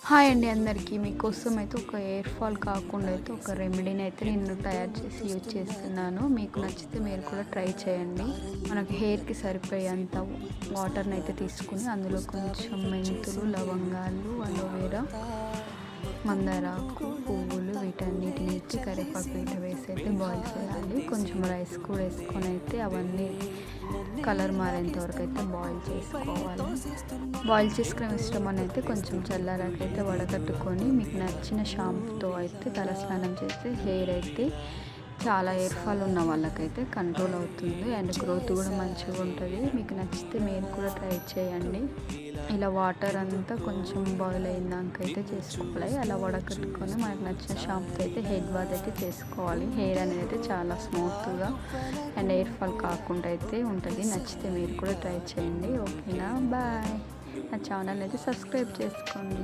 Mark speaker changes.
Speaker 1: Hi అండి అందరికీ. మీకోసం అయితే ఒక హెయిర్ ఫాల్ కాకుండా అయితే ఒక రెమెడీని అయితే నేను తయారు చేసి యూజ్ చేస్తున్నాను. మీకు నచ్చితే మీరు కూడా ట్రై చేయండి. మనకి హెయిర్‌కి సరిపోయేంత వాటర్‌ని అయితే తీసుకొని అందులో కొంచెం మెంతులు, లవంగాలు, అలోవెరా, మందారాకు, పువ్వులు వీటన్నిటిని ఇచ్చి కరివేపాకు వీట వేసి అయితే బాయిల్ చేయాలి. కొంచెం రైస్ కూడా వేసుకొని అయితే అవన్నీ కలర్ మారేంత వరకు అయితే బాయిల్ చేసుకోవాలి. బాయిల్ చేసుకునే ఇష్టం అని అయితే కొంచెం చల్లారాకైతే వడకట్టుకొని మీకు నచ్చిన షాంపూతో అయితే తలస్నానం చేస్తే హెయిర్ అయితే చాలా హెయిర్ ఫాల్ ఉన్న వాళ్ళకైతే కంట్రోల్ అవుతుంది అండ్ గ్రోత్ కూడా మంచిగా ఉంటుంది. మీకు నచ్చితే మీరు కూడా ట్రై చేయండి. ఇలా వాటర్ అంతా కొంచెం బాయిల్ అయినాక అయితే చేసుకోవాలి. అలా వడకట్టుకొని మనకు నచ్చిన షాంపూతో అయితే హెడ్ బాత్ అయితే చేసుకోవాలి. హెయిర్ అనేది అయితే చాలా స్మూత్గా అండ్ హెయిర్ ఫాల్ కాకుండా అయితే ఉంటుంది. నచ్చితే మీరు కూడా ట్రై చేయండి. ఓకేనా, బాయ్. నా ఛానల్ అయితే సబ్స్క్రైబ్ చేసుకోండి.